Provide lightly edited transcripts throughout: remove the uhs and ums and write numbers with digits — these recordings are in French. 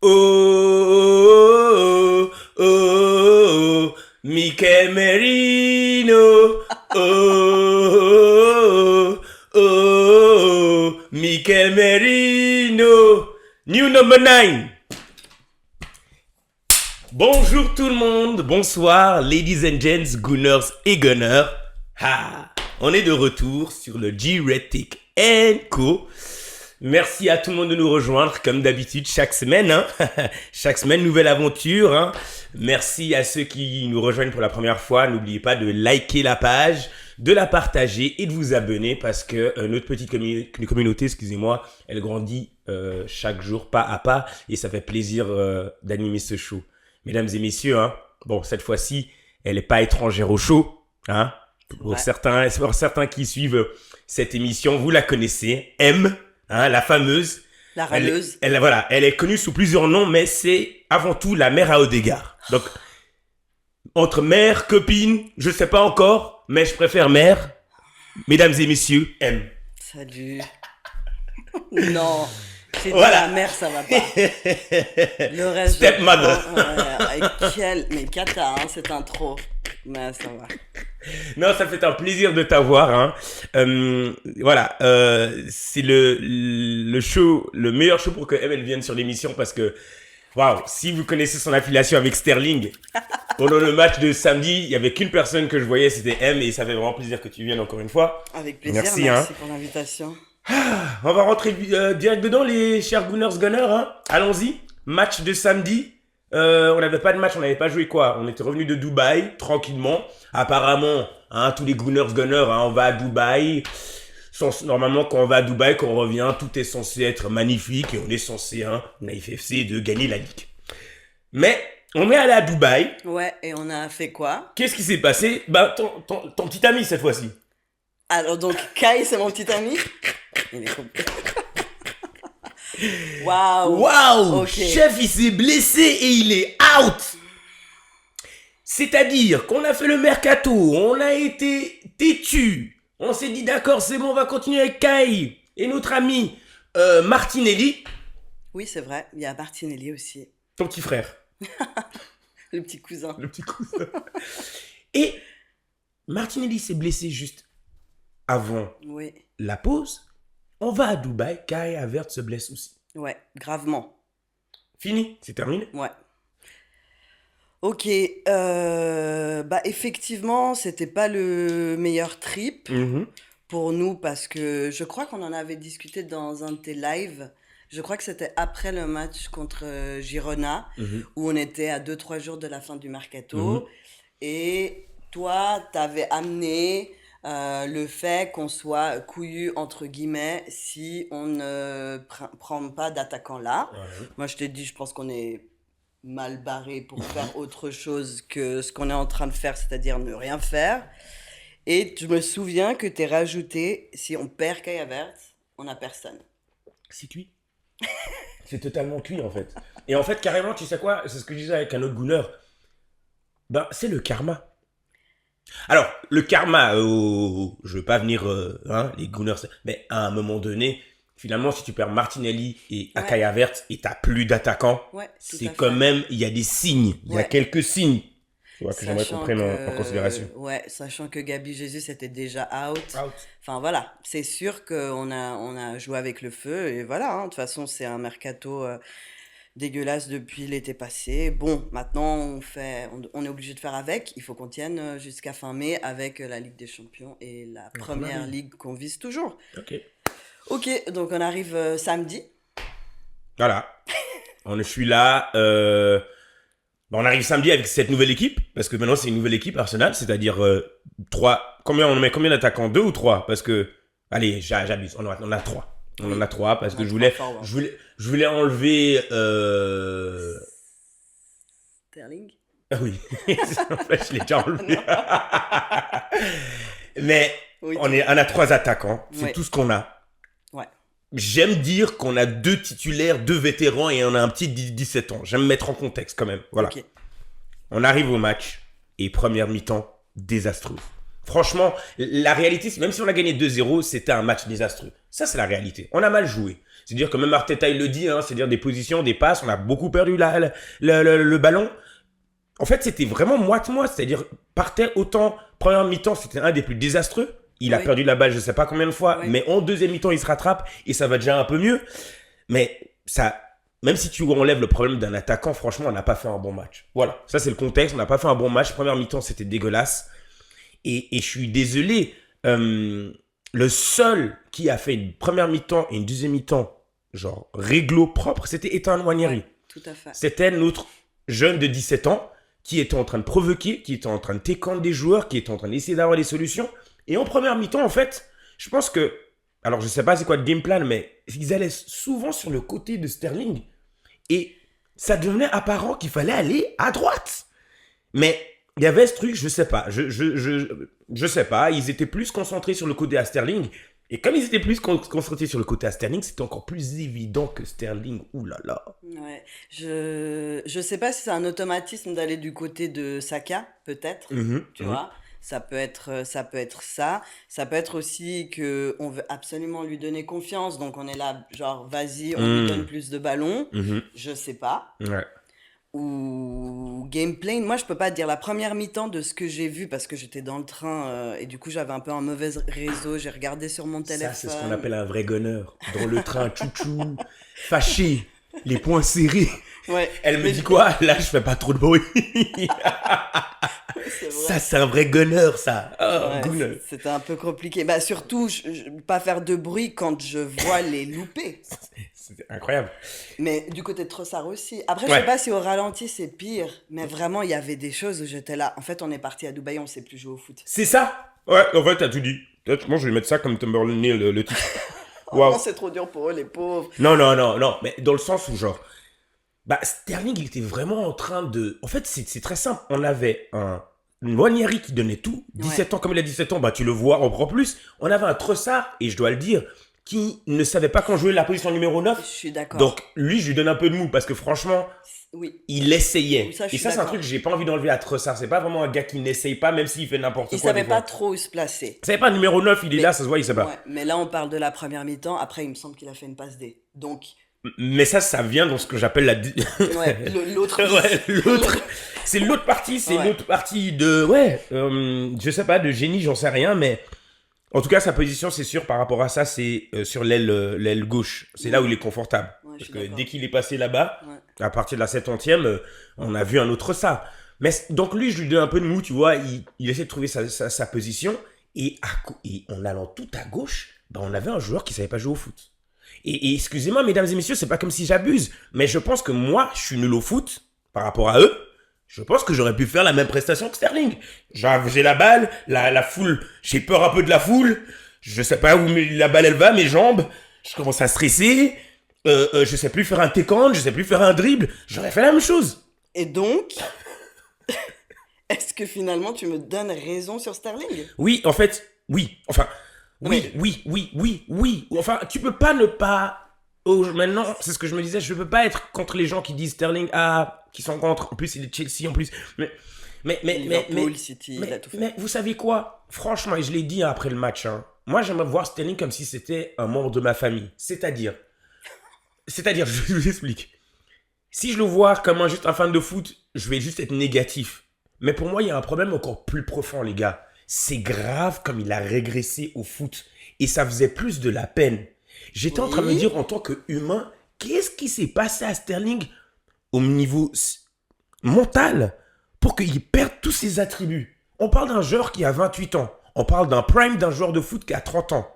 Oh, oh, oh, Mikel Merino. Oh, oh, oh, Mikel Merino. New number 9. Bonjour tout le monde, bonsoir, ladies and gents, Gunners et Gunners. On est de retour sur le G-Retic & Co. Merci à tout le monde de nous rejoindre, comme d'habitude, chaque semaine. Chaque semaine, nouvelle aventure. Merci à ceux qui nous rejoignent pour la première fois. N'oubliez pas de liker la page, de la partager et de vous abonner parce que notre petite communauté, elle grandit chaque jour, pas à pas. Et ça fait plaisir d'animer ce show. Mesdames et messieurs, bon, cette fois-ci, elle n'est pas étrangère au show. Pour certains qui suivent cette émission, vous la connaissez. M. La fameuse. La râleuse. Elle est connue sous plusieurs noms, mais c'est avant tout la mère à haut égard. Donc, entre mère, copine, je sais pas encore, mais je préfère mère. Mesdames et messieurs, M. Salut. Non, c'est Voilà. la mère, ça va pas. Le reste. Stepmother. Mais cata, cette intro. Mais ça va. Non, ça fait un plaisir de t'avoir. Voilà, c'est le show, le meilleur show pour que elle vienne sur l'émission parce que, waouh, si vous connaissez son affiliation avec Sterling, pendant le match de samedi, il y avait qu'une personne que je voyais, c'était M, et ça fait vraiment plaisir que tu viennes encore une fois. Avec plaisir, Merci, pour l'invitation. On va rentrer direct dedans, les chers Gunners Gunners. Allons-y, match de samedi. On n'avait pas de match, on n'avait pas joué quoi. On était revenu de Dubaï, tranquillement. Apparemment, tous les Gunners Gunners, on va à Dubaï. Normalement, quand on va à Dubaï, quand on revient, tout est censé être magnifique. Et on est censé, on a FFC, de gagner la Ligue. Mais, on est allé à Dubaï. Ouais, et on a fait quoi? Qu'est-ce qui s'est passé? Ton petit ami cette fois-ci. Alors donc, Kai, c'est mon petit ami. Il est complet. Waouh! Ok. Chef, il s'est blessé et il est out. C'est-à-dire qu'on a fait le mercato, on a été têtu. On s'est dit d'accord, c'est bon, on va continuer avec Kai et notre ami Martinelli. Oui, c'est vrai. Il y a Martinelli aussi. Ton petit frère. Le petit cousin. Le petit cousin. Et Martinelli s'est blessé juste avant la pause. On va à Dubaï, Kai Havertz se blesse aussi. Ouais, gravement. Fini, c'est terminé. Ouais. Ok, effectivement, c'était pas le meilleur trip pour nous parce que je crois qu'on en avait discuté dans un de tes lives. Je crois que c'était après le match contre Girona où on était à 2-3 jours de la fin du mercato. Et toi, t'avais amené le fait qu'on soit couillu entre guillemets si on ne prend pas d'attaquant là. Moi, je t'ai dit, je pense qu'on est mal barré pour faire autre chose que ce qu'on est en train de faire, c'est-à-dire ne rien faire. Et je me souviens que t'es rajouté, si on perd Kai Havertz, on n'a personne. C'est cuit. C'est totalement cuit en fait. Et en fait, carrément, tu sais quoi? C'est ce que je disais avec un autre Gunner. C'est le karma. Alors, le karma, je veux pas venir, les Gunners, mais à un moment donné, finalement, si tu perds Martinelli et Kai Havertz et t'as plus d'attaquants, c'est quand même, il y a des signes, il y a quelques signes, tu vois, que j'aimerais qu'on prenne en considération. Sachant que Gabi Jesus était déjà out. Enfin voilà, c'est sûr qu'on a joué avec le feu et voilà, de toute façon, c'est un mercato dégueulasse depuis l'été passé. Bon, maintenant, on est obligé de faire avec. Il faut qu'on tienne jusqu'à fin mai avec la Ligue des Champions et la première ligue qu'on vise toujours. Ok, donc on arrive samedi. Voilà. Je suis là. On arrive samedi avec cette nouvelle équipe, parce que maintenant c'est une nouvelle équipe Arsenal, c'est-à-dire 3. On met combien d'attaquants? 2 ou 3? Parce que, allez, j'abuse, on a 3. On en a 3 parce que je voulais enlever Sterling. Ah oui, en fait, je l'ai déjà enlevé. Mais on a 3 attaquants, c'est tout ce qu'on a. J'aime dire qu'on a 2 titulaires, 2 vétérans et on a un petit 17 ans. J'aime mettre en contexte quand même. Voilà. On arrive au match et première mi-temps désastreuse. Franchement, la réalité, c'est même si on a gagné 2-0, c'était un match désastreux. Ça, c'est la réalité. On a mal joué. C'est-à-dire que même Arteta, il le dit, hein, c'est-à-dire des positions, des passes, on a beaucoup perdu le ballon. En fait, c'était vraiment moite-moite. C'est-à-dire, partait autant, première mi-temps, c'était un des plus désastreux. Il a perdu la balle, je ne sais pas combien de fois, mais en deuxième mi-temps, il se rattrape et ça va déjà un peu mieux. Mais ça, même si tu enlèves le problème d'un attaquant, franchement, on n'a pas fait un bon match. Voilà, ça c'est le contexte, on n'a pas fait un bon match. Première mi-temps, c'était dégueulasse. Et je suis désolé, le seul qui a fait une première mi-temps et une deuxième mi-temps, genre réglo propre, c'était Ethan Nwaneri. Tout à fait. C'était notre jeune de 17 ans qui était en train de provoquer, qui était en train de téconder des joueurs, qui était en train d'essayer d'avoir des solutions. Et en première mi-temps, en fait, je pense que, alors je sais pas c'est quoi le game plan, mais ils allaient souvent sur le côté de Sterling. Et ça devenait apparent qu'il fallait aller à droite. Mais il y avait ce truc, je sais pas. Je sais pas, ils étaient plus concentrés sur le côté à Sterling. Et comme ils étaient plus concentrés sur le côté à Sterling, c'était encore plus évident que Sterling. Ouh là là. Ouais. Je sais pas si c'est un automatisme d'aller du côté de Saka, peut-être, tu vois. Ça peut être ça. Ça peut être aussi que on veut absolument lui donner confiance. Donc on est là, genre, vas-y, on lui donne plus de ballons. Je sais pas. Ouais. Ou gameplay. Moi, je peux pas te dire la première mi-temps de ce que j'ai vu parce que j'étais dans le train et du coup, j'avais un peu un mauvais réseau. J'ai regardé sur mon téléphone. Ça, c'est ce qu'on appelle un vrai gunner. Dans le train, chouchou, fâché, les poings serrés. Ouais. Elle me dit quoi? Là, je fais pas trop de bruit. Ça, c'est un vrai gunner, ça. Oh, gunner. C'était un peu compliqué. Bah, surtout, pas faire de bruit quand je vois les loupés. C'était incroyable. Mais du côté de Trossard aussi. Après, je sais pas si au ralenti, c'est pire. Mais vraiment, il y avait des choses où j'étais là. En fait, on est parti à Dubaï, on sait plus jouer au foot. C'est ça? Ouais, en fait, t'as tout dit. Moi, je vais mettre ça comme Timberlake, le titre. Wow. Oh, c'est trop dur pour eux, les pauvres. Non. Mais dans le sens où, genre, bah, Sterling, il était vraiment en train de... En fait, c'est très simple. On avait un Nwaneri qui donnait tout. 17 ans, comme il a 17 ans, bah, tu le vois en plus. On avait un Trossard, et je dois le dire, qui ne savait pas quand jouer la position numéro 9. Je suis d'accord. Donc, lui, je lui donne un peu de mou, parce que franchement, il essayait. Ça, et ça, c'est un truc que j'ai pas envie d'enlever à Trossard. C'est pas vraiment un gars qui n'essaye pas, même s'il fait n'importe quoi. Il savait pas trop où se placer. Il savait pas, numéro 9, il est là, ça se voit, il sait pas. Ouais, mais là, on parle de la première mi-temps. Après, il me semble qu'il a fait une passe D. Donc... Mais ça vient dans ce que j'appelle la... Ouais, l'autre... C'est l'autre partie, l'autre partie de... Ouais, je sais pas, de génie, j'en sais rien, mais... En tout cas, sa position, c'est sûr, par rapport à ça, c'est sur l'aile gauche. C'est là où il est confortable. Ouais, parce que dès qu'il est passé là-bas, à partir de la 70e, on a vu un autre ça. Mais donc lui, je lui donne un peu de mou, tu vois, il essaie de trouver sa position. Et en allant tout à gauche, bah, on avait un joueur qui savait pas jouer au foot. Et excusez-moi, mesdames et messieurs, c'est pas comme si j'abuse, mais je pense que moi, je suis nul au foot par rapport à eux. Je pense que j'aurais pu faire la même prestation que Sterling. J'ai la balle, la foule, j'ai peur un peu de la foule. Je sais pas où la balle elle va, mes jambes. Je commence à stresser. Je sais plus faire un take-on, je sais plus faire un dribble. J'aurais fait la même chose. Et donc, est-ce que finalement tu me donnes raison sur Sterling? Oui, en fait, oui. Enfin, oui. Enfin, tu peux pas ne pas... maintenant, c'est ce que je me disais, je peux pas être contre les gens qui disent Sterling, qui sont contre. En plus, il est Chelsea en plus. City, il a tout fait. Mais vous savez quoi? Franchement, et je l'ai dit après le match, moi j'aimerais voir Sterling comme si c'était un membre de ma famille. C'est-à-dire, je vous explique. Si je le vois comme juste un fan de foot, je vais juste être négatif. Mais pour moi, il y a un problème encore plus profond, les gars. C'est grave comme il a régressé au foot. Et ça faisait plus de la peine. J'étais en train de me dire, en tant qu'humain, qu'est-ce qui s'est passé à Sterling au niveau mental pour qu'il perde tous ses attributs? On parle d'un joueur qui a 28 ans. On parle d'un prime d'un joueur de foot qui a 30 ans.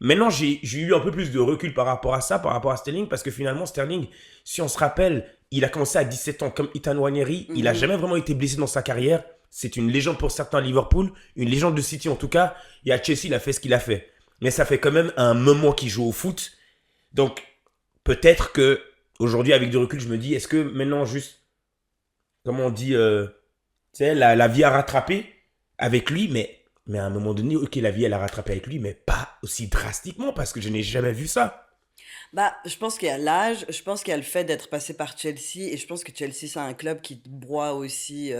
Maintenant, j'ai eu un peu plus de recul par rapport à ça, par rapport à Sterling, parce que finalement, Sterling, si on se rappelle, il a commencé à 17 ans comme Ethan Nwaneri. Il n'a jamais vraiment été blessé dans sa carrière. C'est une légende pour certains à Liverpool, une légende de City en tout cas. Et à Chelsea, il a fait ce qu'il a fait. Mais ça fait quand même un moment qu'il joue au foot. Donc, peut-être que aujourd'hui, avec du recul, je me dis, est-ce que maintenant, juste, comment on dit, tu sais, la vie a rattrapé avec lui, mais à un moment donné, ok, la vie, elle a rattrapé avec lui, mais pas aussi drastiquement, parce que je n'ai jamais vu ça. Bah, je pense qu'il y a l'âge, je pense qu'il y a le fait d'être passé par Chelsea, et je pense que Chelsea, c'est un club qui te broie aussi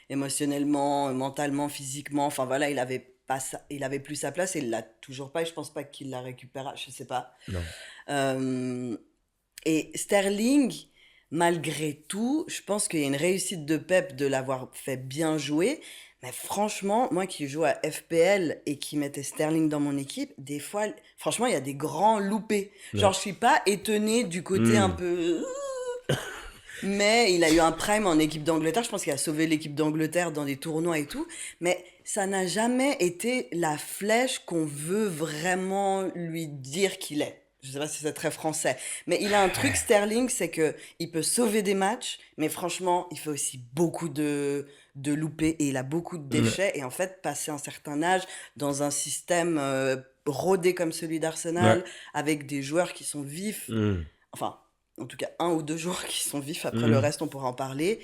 émotionnellement, mentalement, physiquement. Enfin voilà, il avait il avait plus sa place et il l'a toujours pas. Et je pense pas qu'il la récupérera. Je sais pas. Non. Et Sterling, malgré tout, je pense qu'il y a une réussite de Pep de l'avoir fait bien jouer. Mais franchement, moi qui joue à FPL et qui mettais Sterling dans mon équipe, des fois, franchement, il y a des grands loupés. Genre, je suis pas étonnée du côté un peu... Mais il a eu un prime en équipe d'Angleterre. Je pense qu'il a sauvé l'équipe d'Angleterre dans des tournois et tout. Mais ça n'a jamais été la flèche qu'on veut vraiment lui dire qu'il est. Je sais pas si c'est très français. Mais il a un truc, Sterling, c'est que il peut sauver des matchs. Mais franchement, il fait aussi beaucoup de loupés et il a beaucoup de déchets. Et en fait, passer un certain âge dans un système rodé comme celui d'Arsenal, avec des joueurs qui sont vifs, enfin... en tout cas 1 ou 2 joueurs qui sont vifs, après le reste on pourra en parler,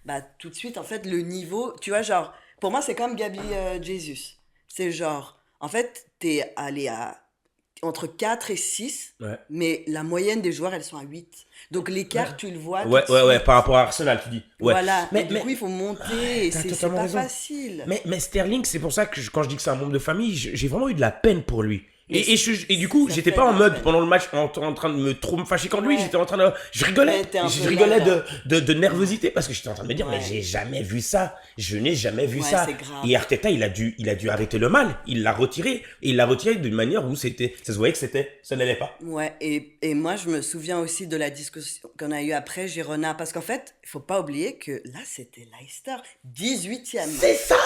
bah tout de suite en fait le niveau, tu vois, genre pour moi c'est comme Gabi Jesus, c'est genre en fait t'es allé à entre 4 et 6, mais la moyenne des joueurs elles sont à 8, donc l'écart tu le vois ouais, par rapport à Arsenal tu dis voilà, mais du coup il faut monter et c'est pas facile, mais Sterling, c'est pour ça que quand je dis que c'est un membre de famille, j'ai vraiment eu de la peine pour lui. Et du coup, j'étais pas en mode pendant le match en train de trop me fâcher contre lui. J'étais en train de, je rigolais de nervosité parce que j'étais en train de me dire mais j'ai jamais vu ça. Je n'ai jamais vu ça. Et Arteta, il a dû arrêter le mal. Il l'a retiré et il l'a retiré d'une manière où ça se voyait que ça n'allait pas. Ouais. Et moi, je me souviens aussi de la discussion qu'on a eue après Girona parce qu'en fait, il faut pas oublier que là, c'était Leicester 18e. C'est ça.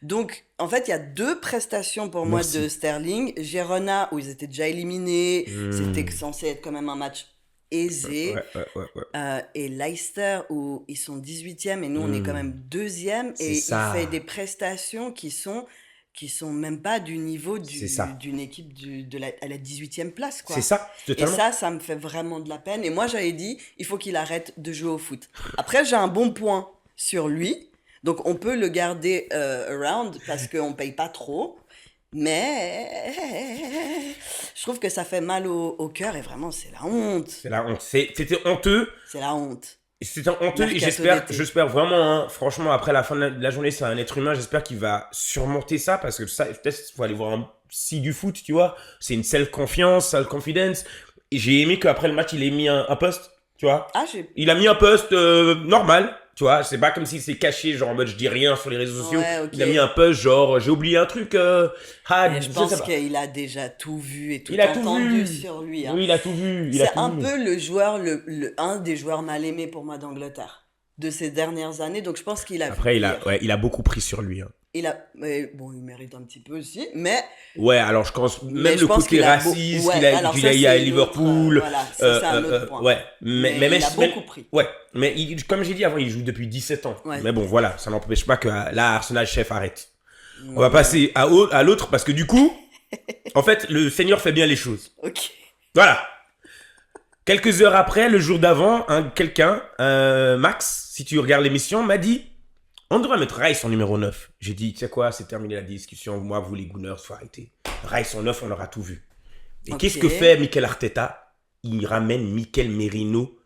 Donc, en fait, il y a 2 prestations pour moi de Sterling. Girona, où ils étaient déjà éliminés, c'était censé être quand même un match aisé. Et Leicester, où ils sont 18e et nous, on est quand même 2e. Et il fait des prestations qui sont même pas du niveau d'une équipe à la 18e place, quoi. C'est ça, totalement. Et ça me fait vraiment de la peine. Et moi, j'avais dit, il faut qu'il arrête de jouer au foot. Après, j'ai un bon point sur lui. Donc, on peut le garder around parce qu'on ne paye pas trop. Mais je trouve que ça fait mal au cœur et vraiment, c'est la honte. C'est la honte. C'était honteux. C'est la honte. C'était honteux et j'espère vraiment, hein, franchement, après la fin de la journée, c'est un être humain. J'espère qu'il va surmonter ça parce que ça, peut-être qu'il faut aller voir un psy du foot, tu vois. C'est une self-confiance, self-confidence. Et j'ai aimé qu'après le match, il ait mis un post, tu vois. Il a mis un post normal. Tu vois, c'est pas comme s'il s'est caché, genre en mode je dis rien sur les réseaux sociaux. Il a mis un post, genre j'ai oublié un truc. Je pense qu'il a déjà tout vu et tout entendu sur lui. Hein. Oui, il a tout vu. C'est un peu le joueur, un des joueurs mal aimés pour moi d'Angleterre de ces dernières années. Donc je pense qu'il a. Après, il a beaucoup pris sur lui. Hein. Bon, il mérite un petit peu aussi, mais... Ouais, alors je pense, même le côté raciste qu'il a eu à Liverpool... Voilà, ça, c'est un autre point. Ouais, mais il a beaucoup pris. Ouais, mais comme j'ai dit avant, il joue depuis 17 ans. Ouais. Mais bon, voilà, ça n'empêche pas que là, Arsenal, chef, arrête. On va passer à l'autre, parce que du coup, en fait, le Seigneur fait bien les choses. Ok. Voilà. Quelques heures après, le jour d'avant, Max, si tu regardes l'émission, m'a dit... On devrait mettre Rice en numéro 9. J'ai dit, tu sais quoi, c'est terminé la discussion. Moi, vous les Gunners, faut arrêter. Rice en 9, on aura tout vu. Et qu'est-ce que fait Mikel Arteta? Il ramène Mikel Merino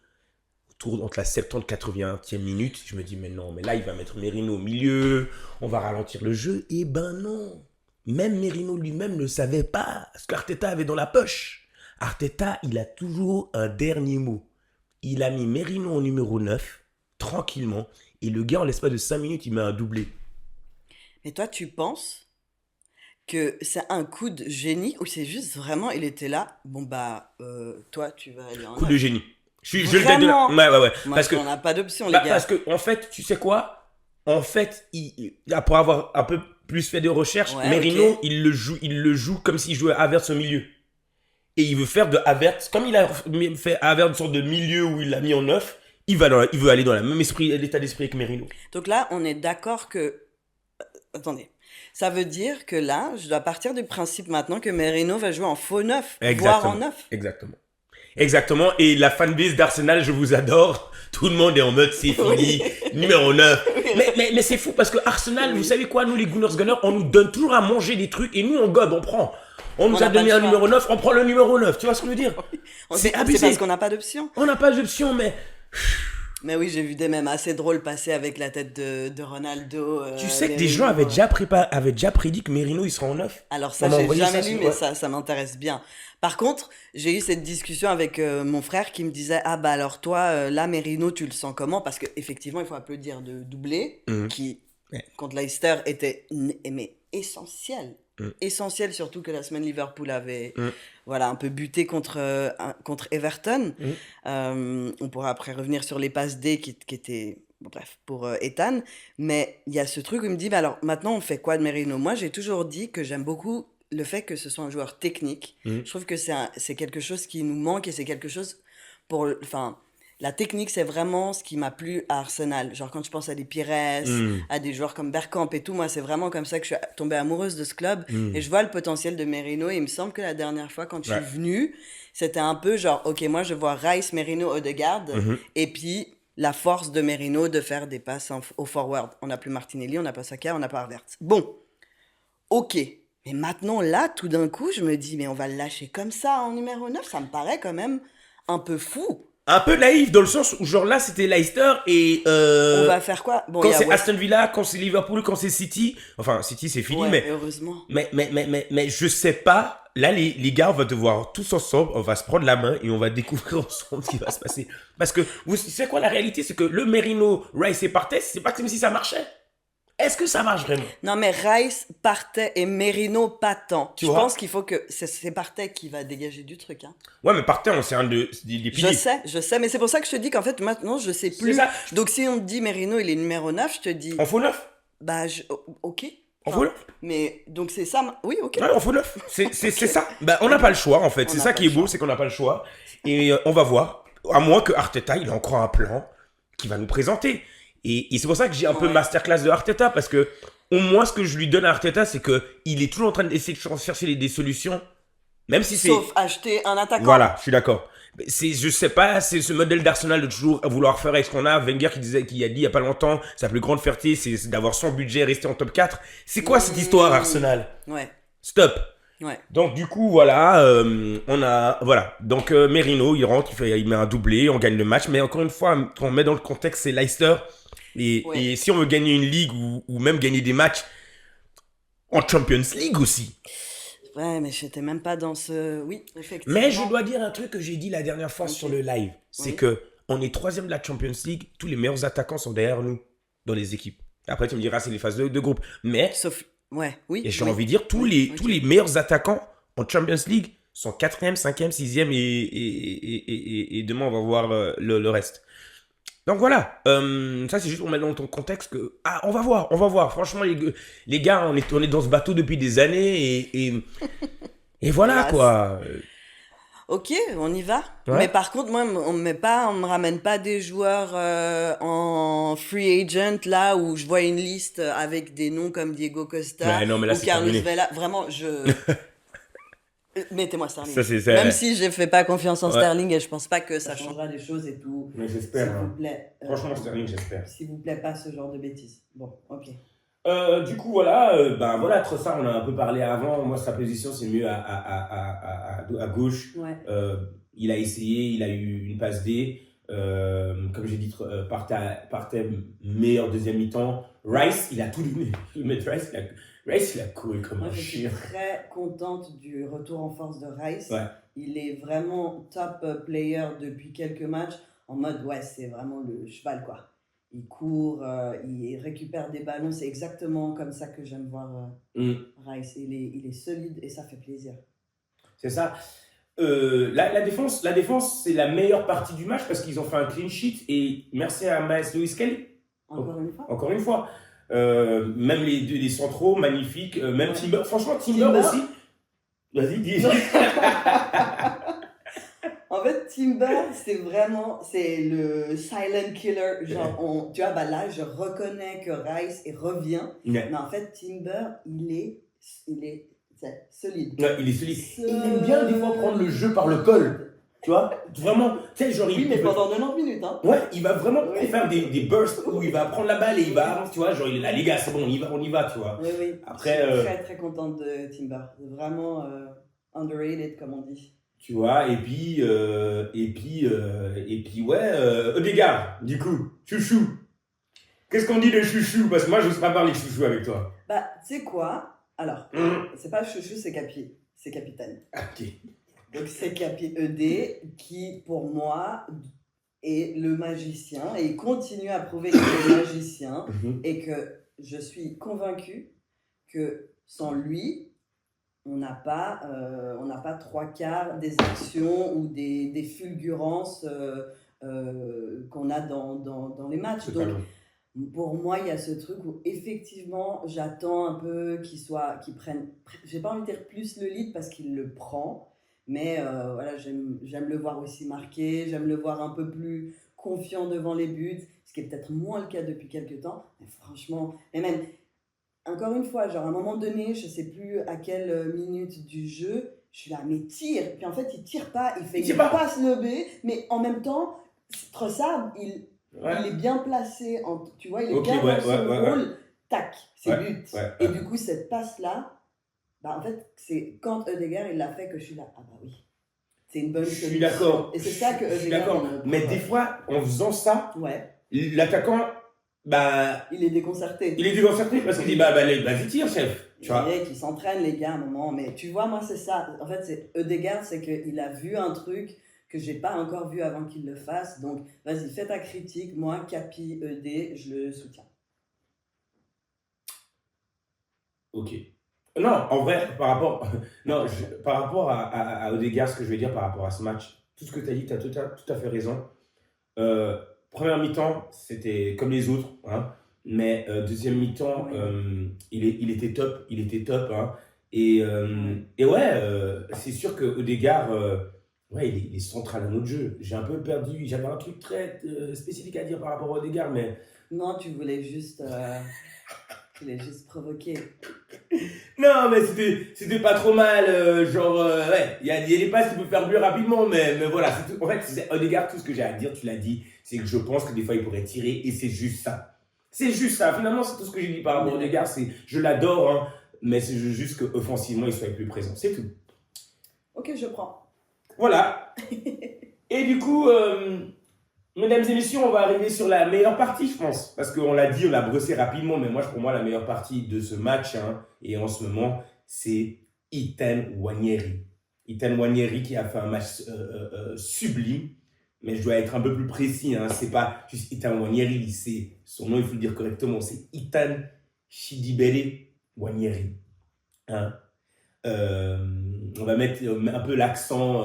entre la 70 et 81e minute. Je me dis, mais non, mais là, il va mettre Merino au milieu. On va ralentir le jeu. Eh ben non. Même Merino lui-même ne savait pas ce qu'Arteta avait dans la poche. Arteta, il a toujours un dernier mot. Il a mis Merino en numéro 9, tranquillement. Et le gars, en l'espace de 5 minutes, il met un doublé. Mais toi, tu penses que c'est un coup de génie ou c'est juste vraiment, il était là, bon bah, toi, tu vas aller en... Coup de génie. Je le donne de là. Ouais. Moi, parce on n'a pas d'option, les gars. Parce que, en fait, tu sais quoi? En fait, pour avoir un peu plus fait de recherches, Merino, il le joue comme s'il jouait Havertz au milieu. Et il veut faire de Havertz, comme il a fait Havertz une sorte de milieu où il l'a mis en 9, il veut aller dans le même état d'esprit que Merino. Donc là, on est d'accord que... Attendez. Ça veut dire que là, je dois partir du principe maintenant que Merino va jouer en faux 9, voire en 9. Exactement. Et la fanbase d'Arsenal, je vous adore. Tout le monde est en mode, c'est fini, numéro 9. Mais c'est fou parce que Arsenal, vous savez quoi, nous les Gunners, on nous donne toujours à manger des trucs et nous, on gobe, on prend. On nous a donné un numéro 9, on prend le numéro 9. Tu vois ce que je veux dire? C'est abusé. C'est parce qu'on n'a pas d'option. On n'a pas d'option, mais... Mais oui, j'ai vu des mèmes assez drôles passer avec la tête de Ronaldo. Tu sais que des gens avaient déjà prédit que Merino il sera en neuf. Alors ça, On m'a j'ai envoyé jamais ça lu, sur- mais ouais. ça m'intéresse bien. Par contre, j'ai eu cette discussion avec mon frère qui me disait, ah bah alors toi, là, Merino, tu le sens comment? Parce qu'effectivement, il faut applaudir de doublé, Mhm. qui, Ouais. contre Leicester, était mais essentiel. Mhm. Essentiel, surtout que la semaine Liverpool avait Mhm. voilà, un peu buté contre Everton. Mhm. On pourra après revenir sur les passes D qui étaient, bon, bref, pour Ethan. Mais il y a ce truc où il me dit, bah alors maintenant on fait quoi de Merino? Moi j'ai toujours dit que j'aime beaucoup le fait que ce soit un joueur technique. Mhm. Je trouve que c'est quelque chose qui nous manque et c'est quelque chose enfin, la technique, c'est vraiment ce qui m'a plu à Arsenal. Genre, quand je pense à des Pires, Mhm. à des joueurs comme Bergkamp et tout, moi, c'est vraiment comme ça que je suis tombée amoureuse de ce club. Mhm. Et je vois le potentiel de Merino. Et il me semble que la dernière fois, quand je Ouais. suis venue, c'était un peu genre, OK, moi, je vois Rice, Merino, Odegaard. Mhm. Et puis, la force de Merino de faire des passes au forward. On n'a plus Martinelli, on n'a pas Saka, on n'a pas Havertz. Bon, OK. Mais maintenant, là, tout d'un coup, je me dis, mais on va le lâcher comme ça en numéro 9. Ça me paraît quand même un peu fou. Un peu naïf dans le sens où genre là c'était Leicester et On va faire quoi? Bon, il quand y a c'est West. Aston Villa, quand c'est Liverpool, quand c'est City, enfin City c'est fini, Ouais, heureusement. mais je sais pas. Là, les gars, on va devoir tous ensemble, on va se prendre la main et on va découvrir ensemble ce qui va se passer. Parce que, vous savez quoi, la réalité, c'est que le Merino, Rice et Partey, c'est pas comme si ça marchait. Est-ce que ça marche vraiment? Non, mais Rice, Partey et Merino, pas tant. Tu Je vois? pense qu'il faut que... C'est Partey qui va dégager du truc, hein. Ouais, mais Partey, c'est un des piliers. Je sais, mais c'est pour ça que je te dis qu'en fait, maintenant, je sais plus. C'est ça. Donc, si on te dit Merino, il est numéro 9, je te dis, On faut 9. bah, ok. On Enfin, faut 9. mais, donc c'est ça, oui, ok. Ouais, on faut 9. C'est ça. Bah, on n'a pas le choix, en fait. On C'est n'a ça pas qui est le beau, choix. c'est qu'on n'a pas le choix. Et on va voir. À moins que Arteta, il a encore un plan qu'il va nous présenter. Et c'est pour ça que j'ai un peu Ouais. masterclass de Arteta, parce que au moins ce que je lui donne à Arteta, c'est que il est toujours en train d'essayer de chercher des solutions, même si c'est... Sauf acheter un attaquant. Voilà, je suis d'accord. Je sais pas, c'est ce modèle d'Arsenal de toujours vouloir faire avec ce qu'on a. Wenger qui a dit il y a pas longtemps, sa plus grande fierté, c'est d'avoir son budget et rester en top 4. C'est quoi cette histoire, Arsenal? Ouais, Stop. ouais. Donc du coup voilà, donc Merino il rentre, il met un doublé, on gagne le match, mais encore une fois quand on met dans le contexte c'est Leicester et, Ouais. et si on veut gagner une ligue ou même gagner des matchs en Champions League aussi. Ouais, mais j'étais même pas dans ce... Oui, effectivement. Mais je dois dire un truc que j'ai dit la dernière fois Ok. sur le live, c'est Oui. que on est 3e de la Champions League, tous les meilleurs attaquants sont derrière nous dans les équipes. Après tu me diras c'est les phases de groupe, mais Sauf... Ouais, oui. et j'ai oui. envie de dire, tous les meilleurs attaquants en Champions League sont 4e, 5e, 6e et demain on va voir le reste. Donc voilà, ça c'est juste pour mettre dans ton contexte que, on va voir. Franchement les gars, on est dans ce bateau depuis des années et voilà Hélas. quoi. Ok, on y va. Ouais. Mais par contre, moi, on me ramène pas des joueurs en free agent là où je vois une liste avec des noms comme Diego Costa Ouais, non, mais là, ou c'est Carlos terminé. Vela. Vraiment, mettez-moi Sterling. Ça, c'est- Même si je fais pas confiance en Ouais. Sterling et je pense pas que ça changera les choses et tout. Mais j'espère, S'il hein. vous plaît. Franchement Sterling, j'espère. S'il vous plaît, pas ce genre de bêtises. Bon, ok. Du coup, voilà, Trossard, on a un peu parlé avant. Moi, sa position, c'est mieux à gauche. Ouais. Il a essayé, il a eu une passe D. Comme j'ai dit, Partey meilleur deuxième mi-temps. Rice, il a tout donné. Rice, il a couru comme Moi, un je suis chien. très contente du retour en force de Rice. Ouais. Il est vraiment top player depuis quelques matchs. En mode, ouais, c'est vraiment le cheval, quoi. Il court, il récupère des ballons. C'est exactement comme ça que j'aime voir Rice. Il est solide et ça fait plaisir. C'est ça. La défense, c'est la meilleure partie du match parce qu'ils ont fait un clean sheet et merci à Miles Lewis Kelly. Encore une fois. Même les centraux, magnifiques. Même Ouais. Timber. Franchement, Timber aussi. Vas-y, dis. En fait, Timber, c'est le silent killer. Genre, tu vois, bah là, je reconnais que Rice revient. Ouais. Mais en fait, Timber, il est solide. Ouais, il est solide. Il aime bien des fois prendre le jeu par le col. Tu vois, vraiment, tu sais, genre Oui, mais pendant 90 minutes, hein. Ouais, il va vraiment faire des bursts où il va prendre la balle et il va, tu vois, genre il est là, les gars, c'est bon, on y va, tu vois. Oui. Après, je suis très très contente de Timber. Vraiment underrated, comme on dit. Tu vois, ouais, Odegaard, du coup, chouchou. Qu'est-ce qu'on dit de chouchou? Parce que moi, je n'ose pas parler de chouchou avec toi. Bah, tu sais quoi? Alors, c'est pas chouchou, c'est c'est capitaine. Ok. Donc, c'est Capi ED qui, pour moi, est le magicien et il continue à prouver qu'il est le magicien et que je suis convaincue que sans lui, on n'a pas trois quarts des actions ou des fulgurances qu'on a dans les matchs. Totalement. Donc, pour moi, il y a ce truc où effectivement, j'attends un peu qu'il prenne, j'ai pas envie de dire plus le lead parce qu'il le prend, mais voilà, j'aime le voir aussi marquer, j'aime le voir un peu plus confiant devant les buts, ce qui est peut-être moins le cas depuis quelques temps, mais franchement, et même, encore une fois, genre à un moment donné, je sais plus à quelle minute du jeu, je suis là, mais tire, puis en fait, il tire pas, il passe le B, mais en même temps, Trossard, il est bien placé, tu vois, il est bien dans son rôle, tac, c'est but. Et du coup, cette passe-là, bah, en fait, c'est quand Odegaard il l'a fait que je suis là, ah bah oui, c'est une bonne solution. Je suis d'accord. Et c'est ça que Odegaard... Je suis d'accord, mais des fois, en faisant ça, l'attaquant, bah... Il est déconcerté. Parce qu'il dit, vas-y, tire, chef. Tu vois. Qui s'entraînent, les gars, à un moment. Mais tu vois, moi, c'est ça. En fait, c'est Odegaard, c'est qu'il a vu un truc que j'ai pas encore vu avant qu'il le fasse. Donc, vas-y, fais ta critique. Moi, Capi, ED, je le soutiens. Ok. Non, en vrai, par rapport à Odegaard, ce que je vais dire par rapport à ce match, tout ce que tu as dit, tu as tout à fait raison. Première mi-temps, c'était comme les autres, hein, mais deuxième mi-temps, il était top. Hein, et ouais, c'est sûr que Odegaard, il est central à notre jeu. J'ai un peu perdu, j'avais un truc très spécifique à dire par rapport à Odegaard, mais... Non, tu voulais juste provoquer. Non, mais c'était pas trop mal. Il y a des passes qui peuvent faire plus rapidement, mais voilà. En fait, c'est Odegaard, tout ce que j'ai à dire, tu l'as dit, c'est que je pense que des fois, il pourrait tirer et c'est juste ça. C'est juste ça. Finalement, c'est tout ce que j'ai dit par rapport à Odegaard. Je l'adore, hein, mais c'est juste qu'offensivement, il soit plus présent. C'est tout. Ok, je prends. Voilà. Et du coup, mesdames et messieurs, on va arriver sur la meilleure partie, je pense. Parce qu'on l'a dit, on l'a brossé rapidement, mais pour moi, la meilleure partie de ce match, hein, et en ce moment, c'est Ethan Nwaneri. Ethan Nwaneri qui a fait un match sublime, mais je dois être un peu plus précis, hein, c'est pas juste Ethan Nwaneri, son nom, il faut le dire correctement, c'est Ethan Chidibele Nwaneri. Hein. On va mettre un peu l'accent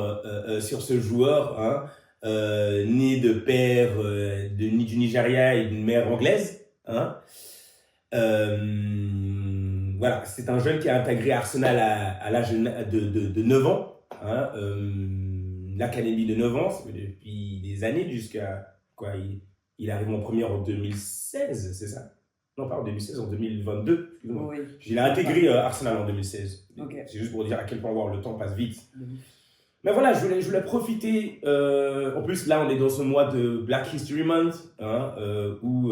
sur ce joueur, hein. Né de père du Nigeria et d'une mère anglaise. Hein. Voilà, c'est un jeune qui a intégré Arsenal à l'âge de 9 ans. Hein. L'académie de 9 ans, depuis des années jusqu'à quoi, il arrive en première en 2016, c'est ça? Non, pas en 2016, en 2022. Oui. Il a intégré Arsenal en 2016. Okay. C'est juste pour dire à quel point le temps passe vite. Mais voilà, je voulais profiter. En plus, là, on est dans ce mois de Black History Month, hein, où,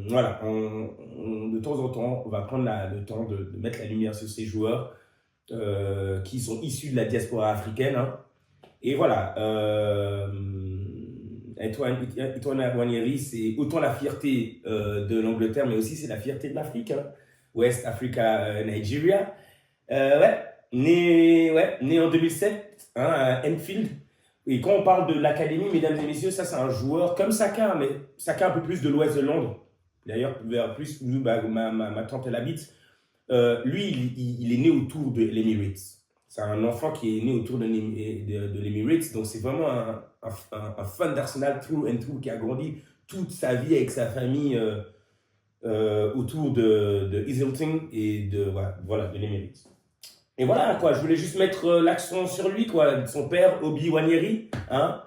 voilà, de temps en temps, on va prendre le temps de mettre la lumière sur ces joueurs qui sont issus de la diaspora africaine. Hein. Et voilà, Ethan Nwaneri, c'est autant la fierté de l'Angleterre, mais aussi c'est la fierté de l'Afrique. Hein. West Africa, Nigeria. Né en 2007. Hein, à Enfield. Et quand on parle de l'académie, mesdames et messieurs, ça c'est un joueur comme Saka, mais Saka un peu plus de l'ouest de Londres. D'ailleurs, vers plus où ma tante elle habite. Lui, il est né autour de l'Emirates. C'est un enfant qui est né autour de l'Emirates, donc c'est vraiment un fan d'Arsenal through and through qui a grandi toute sa vie avec sa famille autour de Islington et de l'Emirates. Et voilà, quoi, je voulais juste mettre l'accent sur lui, quoi. Son père, Obi Nwaneri, hein,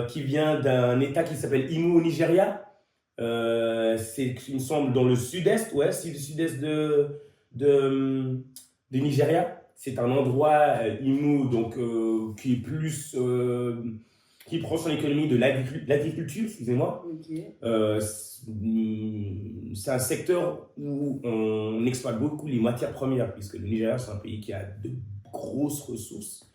qui vient d'un état qui s'appelle Imo au Nigeria. C'est, il me semble, dans le sud-est, c'est le sud-est de Nigeria. C'est un endroit, Imo, donc, qui est plus... qui prend son économie de l'agriculture, excusez-moi. Okay. C'est un secteur où on exploite beaucoup les matières premières, puisque le Nigeria, c'est un pays qui a de grosses ressources.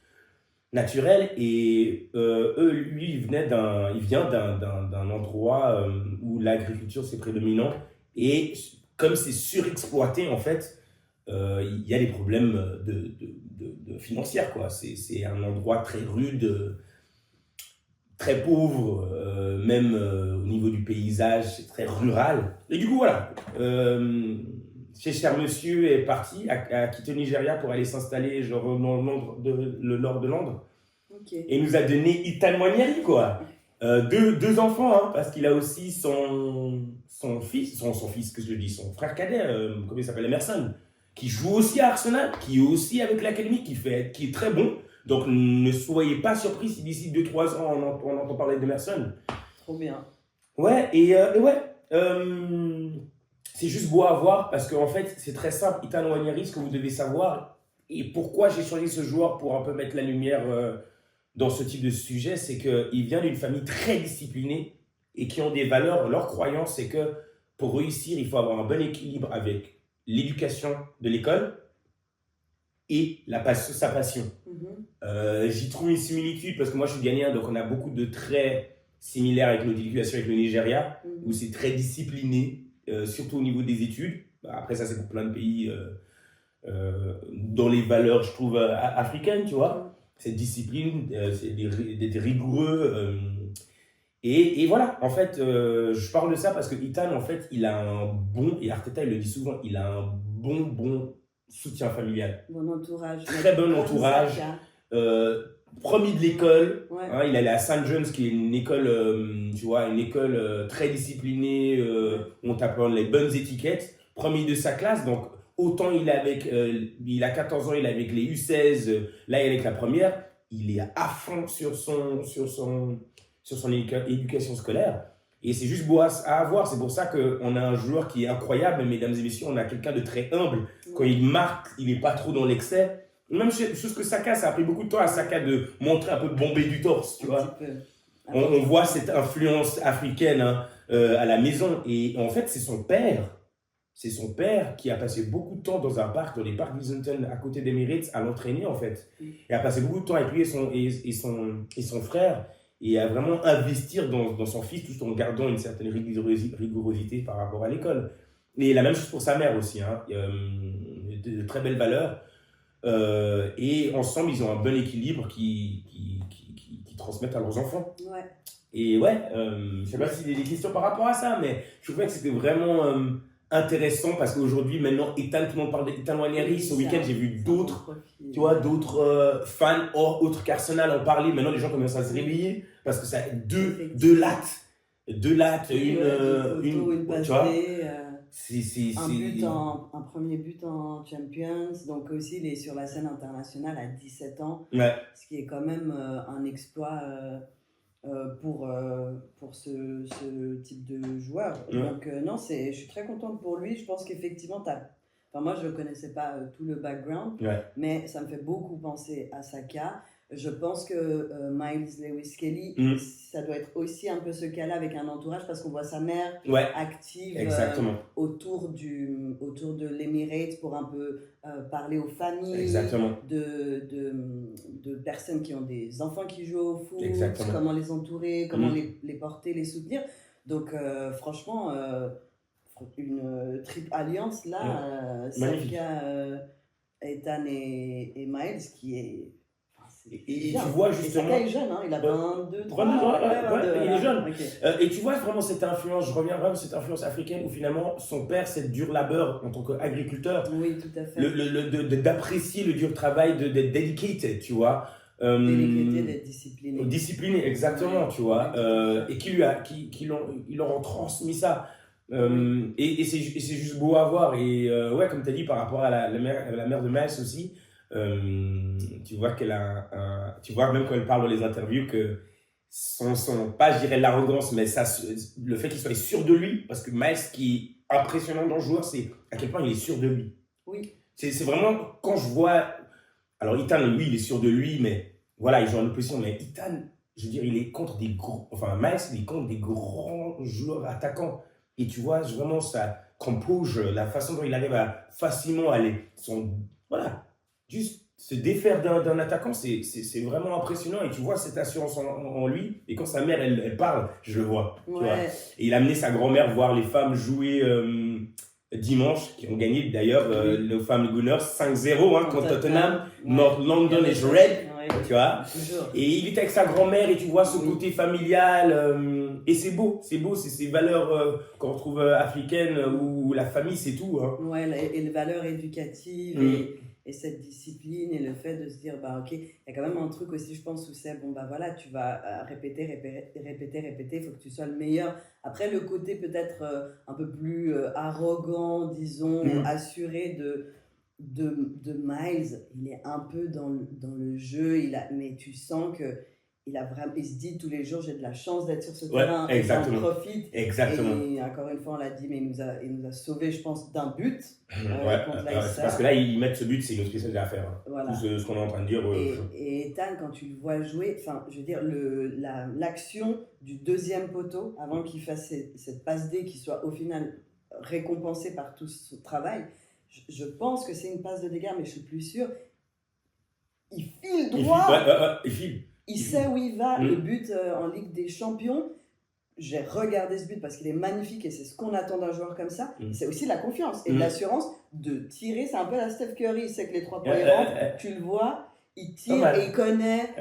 naturel. Et lui, il vient d'un endroit où l'agriculture c'est prédominant. Et comme c'est surexploité, en fait, il y a des problèmes de financières, quoi. C'est un endroit très rude, très pauvre, même au niveau du paysage, c'est très rural. Et du coup, voilà. Chez cher monsieur est parti, a quitté le Nigeria pour aller s'installer genre dans le nord de Londres. Ok. Et il nous a donné Ethan Nwaneri, quoi. Deux enfants, hein, parce qu'il a aussi son fils, que je dis, son frère cadet, comment il s'appelle, Emerson, qui joue aussi à Arsenal, qui est aussi avec l'académie, qui est très bon. Donc ne soyez pas surpris si d'ici 2-3 ans on entend parler d'Emerson. Trop bien. Ouais, c'est juste beau à voir parce qu'en fait c'est très simple. Ethan Nwaneri, ce que vous devez savoir, et pourquoi j'ai choisi ce joueur pour un peu mettre la lumière dans ce type de sujet, c'est qu'il vient d'une famille très disciplinée et qui ont des valeurs. Leur croyance, c'est que pour réussir, il faut avoir un bon équilibre avec l'éducation de l'école et sa passion. J'y trouve une similitude parce que moi je suis ghanéen, donc on a beaucoup de traits similaires avec notre éducation avec le Nigeria, où c'est très discipliné, surtout au niveau des études. Après ça c'est pour plein de pays dans les valeurs je trouve africaines, tu vois. Cette discipline, c'est d'être rigoureux. Et voilà, en fait, je parle de ça parce que Ethan, en fait, il a un bon, et Arteta, il le dit souvent, il a un bon soutien familial. Bon entourage. Très bon entourage. Premier de l'école. Ouais. Hein, il allait à St. John's, qui est une école, tu vois, une école très disciplinée, où on t'apprend les bonnes étiquettes. Premier de sa classe, donc autant il a 14 ans, il est avec les U16, là il est avec la première, il est à fond sur son éducation scolaire. Et c'est juste beau à avoir. C'est pour ça qu'on a un joueur qui est incroyable, mesdames et messieurs, on a quelqu'un de très humble. Quand il marque, il n'est pas trop dans l'excès. Même chose que Saka, ça a pris beaucoup de temps à Saka de montrer un peu bombé du torse, tu vois. On voit cette influence africaine à la maison. Et en fait, c'est son père qui a passé beaucoup de temps dans un parc, dans les parcs d'Islington, à côté d'Emirates, à l'entraîner, en fait. Et a passé beaucoup de temps avec lui et son frère, et à vraiment investir dans son fils, tout en gardant une certaine rigorosité par rapport à l'école. Et la même chose pour sa mère aussi, hein. De très belles valeurs. Et ensemble, ils ont un bon équilibre qui transmettent à leurs enfants. Ouais. Et ouais, je sais pas s'il y a des questions par rapport à ça, mais je trouvais que c'était vraiment intéressant parce qu'aujourd'hui, maintenant, tout le monde parle d'Ethan Nwaneri. Ce week-end, j'ai vu d'autres, tu vois, d'autres fans autres qu'Arsenal en parler. Maintenant, les gens commencent à se réveiller parce que ça a deux lattes, une passe tu vois. Un premier but en Champions, donc aussi il est sur la scène internationale à 17 ans, ouais. Ce qui est quand même un exploit pour ce type de joueur. Ouais. Donc non, je suis très contente pour lui. Je pense qu'effectivement, moi je ne connaissais pas tout le background, ouais. Mais ça me fait beaucoup penser à Saka. Je pense que Miles Lewis-Kelly, ça doit être aussi un peu ce cas-là avec un entourage parce qu'on voit sa mère active autour de l'Emirates pour un peu parler aux familles de personnes qui ont des enfants qui jouent au foot, comment les entourer, comment les porter, les soutenir. Donc franchement, une triple alliance là, Saka, Ethan et Miles qui est... Et tu vois justement. Il est jeune, hein, il a 22, 3 il est jeune. Okay. Et tu vois vraiment cette influence, je reviens vraiment cette influence africaine où finalement son père, c'est le dur labeur en tant qu'agriculteur. Oui, tout à fait. D'apprécier le dur travail, d'être dedicated, tu vois. Dedicated, d'être discipliné. Discipliné, exactement, tu vois. Et qui leur ont transmis ça. Et c'est juste beau à voir. Et ouais, comme tu as dit, par rapport à la mère de Miles aussi. Tu vois qu'elle tu vois même quand elle parle dans les interviews que pas je dirais l'arrogance, mais le fait qu'il soit sûr de lui, parce que Miles, ce qui est impressionnant dans le joueur, c'est à quel point il est sûr de lui. Oui. C'est vraiment quand je vois, alors Ethan, lui, il est sûr de lui, mais voilà, il joue en opposition, mais Ethan, je veux dire, il est contre des gros, enfin Miles, il est contre des grands joueurs attaquants, et tu vois vraiment sa composure, la façon dont il arrive à facilement aller, voilà. Juste se défaire d'un attaquant, c'est vraiment impressionnant. Et tu vois cette assurance en lui. Et quand sa mère, elle parle, je le vois. Tu vois. Et il a amené sa grand-mère voir les femmes jouer dimanche, qui ont gagné d'ailleurs, les femmes Gunners 5-0 contre Tottenham. North London is red. Tu vois. Et il était avec sa grand-mère et tu vois ce côté familial. Et c'est beau. C'est ces valeurs qu'on retrouve africaines où la famille, c'est tout. Hein. Ouais, et les valeurs éducatives et cette discipline et le fait de se dire, bah ok, il y a quand même un truc aussi, je pense, où c'est, bon bah voilà, tu vas répéter, il faut que tu sois le meilleur. Après, le côté peut-être un peu plus arrogant, disons, assuré de Miles, il est un peu dans le jeu, mais tu sens que il se dit tous les jours, j'ai de la chance d'être sur ce terrain, et il en profite. Exactement. Et encore une fois, on l'a dit, mais il nous a sauvés, je pense, d'un but contre c'est parce que là, ils mettent ce but, c'est une autre spécialité à faire. Voilà. Tout ce qu'on est en train de dire. Et Ethan, quand tu le vois jouer, enfin, je veux dire, l'action du deuxième poteau, avant qu'il fasse cette passe D qui soit au final récompensée par tout ce travail, je pense que c'est une passe de dégâts, mais je suis plus sûre. Il file droit. Il file. Il sait où il va. Le but en Ligue des Champions, j'ai regardé ce but parce qu'il est magnifique et c'est ce qu'on attend d'un joueur comme ça. C'est aussi de la confiance et de l'assurance de tirer. C'est un peu la Steph Curry. Il sait que les 3 points rentrent. Tu le vois, il tire et il connaît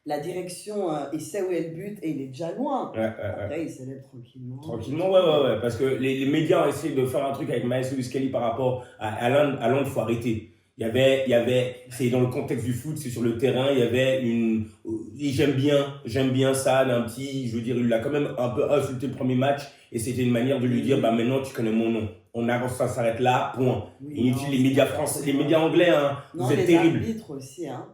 la direction. Il sait où est le but et il est déjà loin. Après, il s'élève tranquillement. Tranquillement, ouais. Parce que les médias ont essayé de faire un truc avec Miles Lewis-Kelly par rapport à Londres. Il faut arrêter. Il y avait, c'est dans le contexte du foot, c'est sur le terrain, il y avait j'aime bien ça, d'un petit, je veux dire, il a quand même un peu insulté le premier match, et c'était une manière de lui dire, bah maintenant tu connais mon nom. On avance, ça s'arrête là, point. Et il utilise les médias français, les médias anglais, hein, vous êtes terribles. Les arbitres aussi, hein.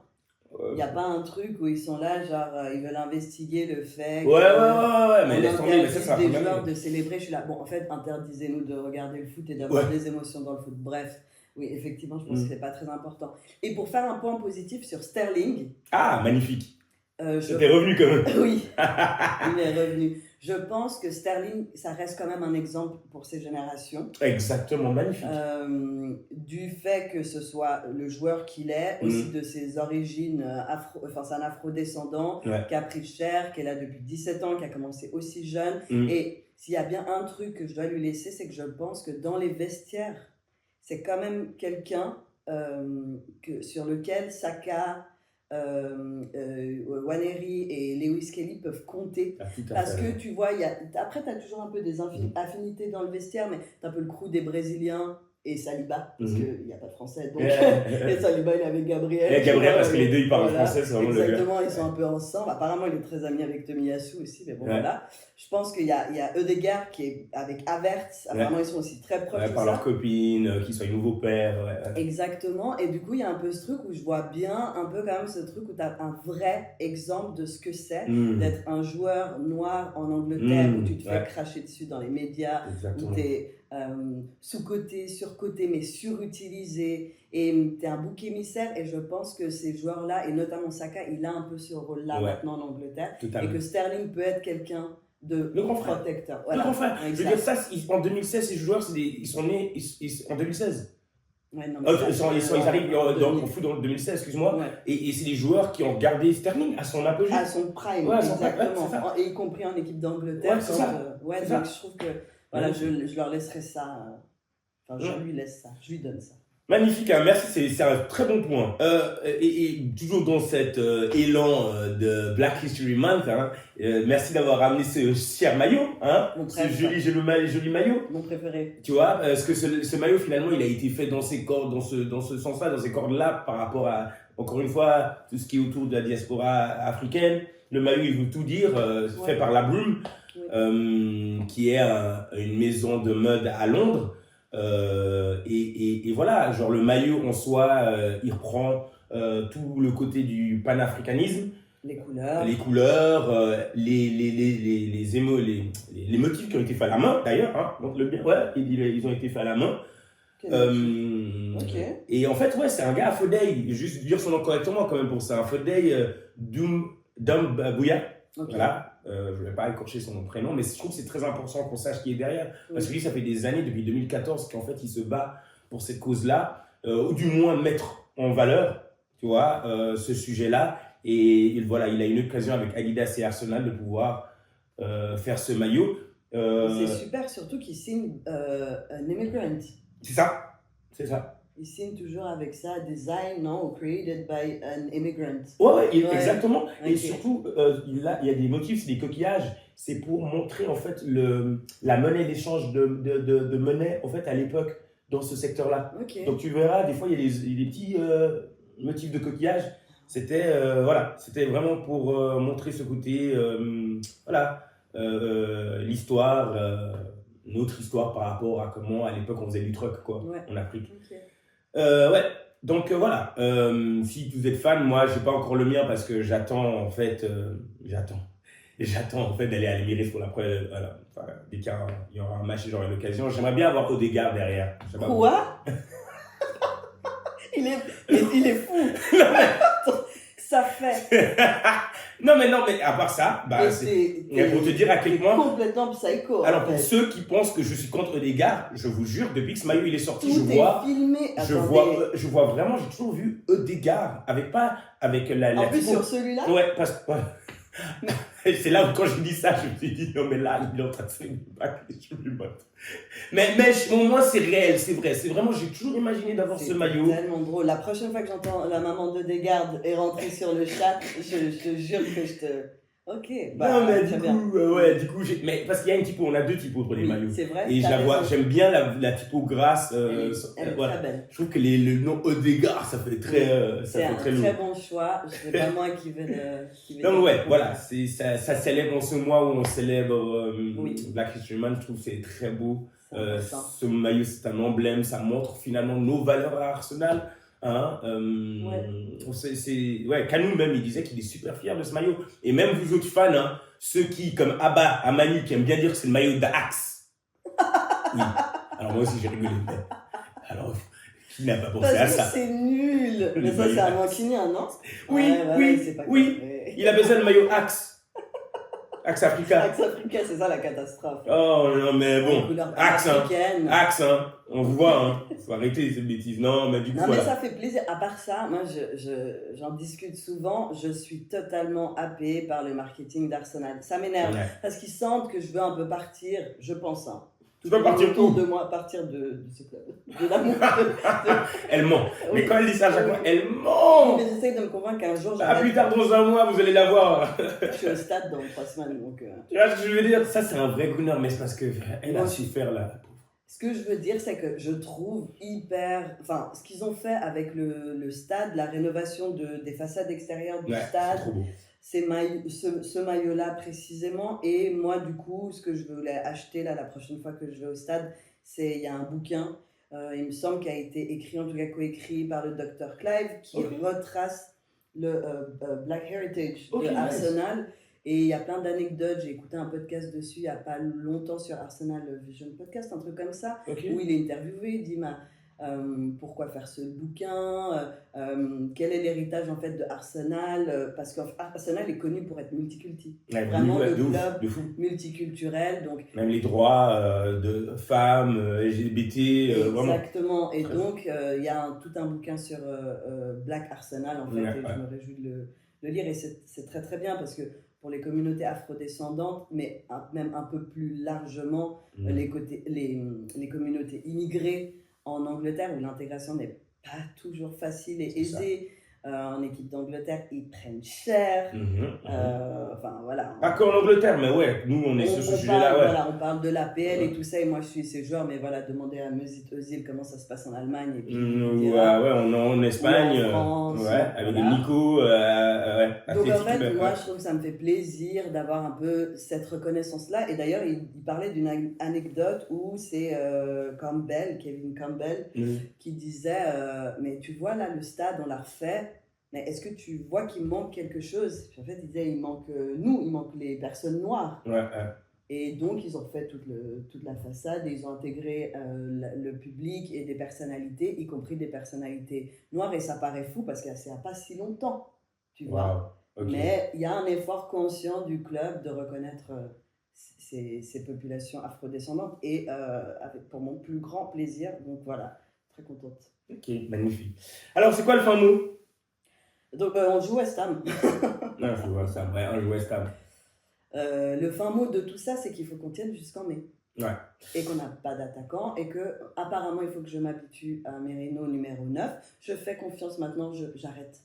Il n'y a pas un truc où ils sont là, genre, ils veulent investiguer le fait que mais laisse tomber, mais ça des joueurs de célébrer. Je suis là, bon, en fait, interdisez-nous de regarder le foot et d'avoir des émotions dans le foot. Bref. Oui, effectivement, je pense que ce n'est pas très important. Et pour faire un point positif sur Sterling... Ah, magnifique. C'était revenu quand même. Oui, il est revenu. Je pense que Sterling, ça reste quand même un exemple pour ces générations. Exactement, magnifique. Du fait que ce soit le joueur qu'il est, aussi de ses origines c'est un afro-descendant qui a pris cher, qui est là depuis 17 ans, qui a commencé aussi jeune. Et s'il y a bien un truc que je dois lui laisser, c'est que je pense que dans les vestiaires, c'est quand même quelqu'un sur lequel Saka, Waneri et Lewis Kelly peuvent compter. Parce que tu vois, après tu as toujours un peu des affinités dans le vestiaire, mais tu as un peu le crew des Brésiliens et Saliba, parce qu'il n'y a pas de français. Donc, et Saliba, il est avec Gabriel. Et Gabriel, parce que les deux, ils parlent français, c'est vraiment exactement, ils sont un peu ensemble. Apparemment, il est très ami avec Tomiyasu aussi, mais bon, voilà. Je pense qu'il y a Ødegaard qui est avec Havertz. Apparemment, ils sont aussi très proches de par leurs copines, qui soient nouveaux pères. Exactement. Et du coup, il y a un peu ce truc où je vois bien, un peu quand même ce truc où tu as un vrai exemple de ce que c'est d'être un joueur noir en Angleterre, où tu te fais cracher dessus dans les médias, où tu es sous-coté, surcoté, mais surutilisé, et tu es un bouc émissaire. Et je pense que ces joueurs-là, et notamment Saka, il a un peu ce rôle-là maintenant en Angleterre. Totalement. Et que Sterling peut être quelqu'un de protecteur. Voilà. Le grand frère. Je veux dire, ça, en 2016, ces joueurs, ils sont nés en 2016. Ouais, non, ils arrivent au foot en 2016, excuse-moi. Ouais. Et c'est des joueurs qui ont gardé Sterling à son apogée. À son prime, exactement. Et y compris en équipe d'Angleterre. Donc je trouve que voilà, je leur laisserai ça. Enfin, je lui laisse ça, je lui donne ça. Magnifique, hein, merci, c'est un très bon point. Et toujours dans cet élan de Black History Month, hein, merci d'avoir ramené ce cher maillot, hein, ce joli maillot. Mon préféré. Tu vois, parce que ce maillot finalement, il a été fait dans ces cordes, dans ce sens-là, dans ces cordes-là, par rapport à, encore une fois, tout ce qui est autour de la diaspora africaine. Le maillot, il veut tout dire, fait par la Broom, qui est une maison de mode à Londres. Et voilà, genre le maillot en soi, il reprend tout le côté du panafricanisme, les couleurs, les motifs qui ont été faits à la main d'ailleurs, hein, montre-le bien, ils ont été faits à la main. Et en fait, c'est un gars à Fodey, juste dire son nom correctement quand même pour ça, un Fodey Doumbouya. Voilà. Je ne vais pas écorcher son prénom, mais je trouve que c'est très important qu'on sache qui est derrière. Parce que lui, ça fait des années, depuis 2014, qu'en fait, il se bat pour cette cause-là. ou du moins mettre en valeur, tu vois, ce sujet-là. Et voilà, il a une occasion avec Adidas et Arsenal de pouvoir faire ce maillot. C'est super, surtout qu'il signe un immigrant. C'est ça, c'est ça. Il signe toujours avec ça, design, non, created by an immigrant. Ouais, exactement. Okay. Et surtout, il y a des motifs, c'est des coquillages. C'est pour montrer en fait la monnaie d'échange de monnaie en fait à l'époque dans ce secteur-là. Okay. Donc tu verras, des fois il y a des petits motifs de coquillages. C'était voilà, c'était vraiment pour montrer ce côté, voilà, l'histoire, notre histoire par rapport à comment à l'époque on faisait du truck quoi, en Afrique. Okay. Ouais, donc voilà, si vous êtes fan, moi j'ai pas encore le mien parce que j'attends en fait, d'aller à l'Emirates pour l'après, voilà, enfin, dès qu'il y aura un match et j'aurai l'occasion. J'aimerais bien avoir Odegaard derrière. Quoi? il est fou. Ça fait. non mais à part ça, bah c'est pour te dire à quel point complètement psycho. Alors pour ceux qui pensent que je suis contre Odegaard, je vous jure, depuis que ce maillot il est sorti, tout filmé. Je vois vraiment, j'ai toujours vu Odegaard avec la en plus sur celui-là. Ouais, parce que c'est là où quand je dis ça, je me suis dit non mais là il est en train de se battre les cheveux. Mais au moins c'est réel, c'est vrai, c'est vraiment, j'ai toujours imaginé d'avoir ce maillot. C'est tellement drôle. La prochaine fois que j'entends la maman d'Odegaard est rentrée sur le chat, je te jure que je te... Ok, bah, non mais du coup, mais parce qu'il y a une typo, on a deux typos pour les maillots. C'est vrai. Et je la vois, j'aime bien la typo grasse. Elle est très belle. Je trouve que le nom Odegaard, ça fait très c'est un très bon choix. C'est pas moi qui vais le. Non ouais, voilà, ça célèbre en ce mois où on célèbre Black History Month. Je trouve que c'est très beau. Ce maillot, c'est un emblème, ça montre finalement nos valeurs à Arsenal. Hein, Kanou même il disait qu'il est super fier de ce maillot, et même vous autres fans, hein, ceux qui comme Abba Amani qui aiment bien dire que c'est le maillot d'Axe. Oui, alors moi aussi j'ai rigolé, alors qui n'a pas pensé à ça? C'est nul, mais ça c'est un mancunien, non? Oui, il a besoin de maillot Axe. Axe Africa. Axe Africa, c'est ça la catastrophe. Oh non, mais bon. Axe, hein. On vous voit, hein. Faut arrêter ces bêtises. Non, mais du coup. Non, mais ça fait plaisir. À part ça, moi, j'en discute souvent. Je suis totalement happée par le marketing d'Arsenal. Ça m'énerve. Parce qu'ils sentent que je veux un peu partir, je pense, hein. Tu vas partir autour de moi, partir de ce club. De l'amour. Elle ment. Mais quand elle dit ça à chaque fois, elle ment. Mais j'essaie de me convaincre qu'un jour. Plus tard dans un mois, vous allez la voir. Je suis au stade dans 3 semaines. Donc, Tu vois ce que je veux dire? Ça, c'est un vrai gunner, mais c'est parce qu'elle a su faire là. Ce que je veux dire, c'est que je trouve Enfin, ce qu'ils ont fait avec le stade, la rénovation des façades extérieures du stade. C'est trop beau. Ce maillot-là précisément, et moi du coup ce que je voulais acheter là la prochaine fois que je vais au stade, il y a un bouquin, il me semble, qui a été écrit, en tout cas coécrit par le Dr Clive, qui retrace le Black Heritage de Arsenal, et il y a plein d'anecdotes. J'ai écouté un podcast dessus il n'y a pas longtemps sur Arsenal Vision Podcast, un truc comme ça, où il est interviewé, il dit pourquoi faire ce bouquin, quel est l'héritage en fait de Arsenal, parce qu'Arsenal est connu pour être multiculti, vraiment le club multiculturel, donc même les droits de femmes, LGBT, exactement, vraiment. Et donc il y a tout un bouquin sur Black Arsenal en fait, et je me réjouis de le lire, et c'est très très bien parce que pour les communautés afrodescendantes, mais même un peu plus largement les communautés immigrées en Angleterre, où l'intégration n'est pas toujours facile et aisée. En équipe d'Angleterre, ils prennent cher. Enfin, voilà. Pas qu'en Angleterre, mais ouais, nous, on est sur ce sujet-là. Voilà, on parle de l'APL et tout ça, et moi, je suis ces joueurs, mais voilà, demandez à Mesut Özil comment ça se passe en Allemagne. Et puis, on est en Espagne, en France, avec Nico. Donc, en fait, moi, je trouve que ça me fait plaisir d'avoir un peu cette reconnaissance-là. Et d'ailleurs, il parlait d'une anecdote où c'est Kevin Campbell, qui disait mais tu vois, là, le stade, on l'a refait. Mais est-ce que tu vois qu'il manque quelque chose? Puis en fait, il disait, il manque les personnes noires. Et donc, ils ont fait toute la façade, et ils ont intégré le public et des personnalités, y compris des personnalités noires. Et ça paraît fou parce que c'est il n'y a pas si longtemps, tu vois. Mais il y a un effort conscient du club de reconnaître ces populations afrodescendantes, et pour mon plus grand plaisir. Donc voilà. Très contente. Ok, magnifique. Alors, c'est quoi le fin mot? Donc, on joue West Ham. Non, je vois ça. Ouais, on joue West Ham. Le fin mot de tout ça, c'est qu'il faut qu'on tienne jusqu'en mai. Ouais. Et qu'on n'a pas d'attaquant et que apparemment il faut que je m'habitue à Merino numéro 9. Je fais confiance maintenant, j'arrête.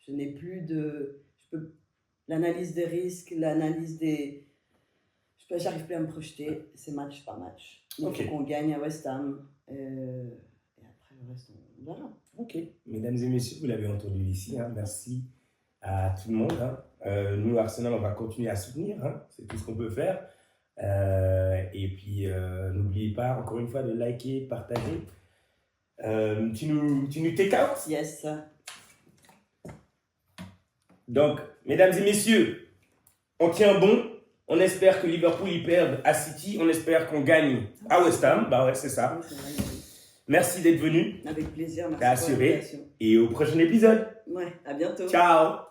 Je n'ai plus de... L'analyse des risques, l'analyse des... J'arrive plus à me projeter, c'est match par match. Il faut qu'on gagne à West Ham. Et après le reste, on verra. Ok. Mesdames et messieurs, vous l'avez entendu ici. Hein. Merci à tout le monde. Hein. Nous, Arsenal, on va continuer à soutenir. Hein. C'est tout ce qu'on peut faire. Et puis, n'oubliez pas, encore une fois, de liker, partager. Tu nous take out? Yes. Donc, mesdames et messieurs, on tient bon. On espère que Liverpool y perde à City. On espère qu'on gagne à West Ham. Bah ouais, c'est ça. Merci d'être venu. Avec plaisir. Merci pour l'invitation. Et au prochain épisode. Ouais, à bientôt. Ciao.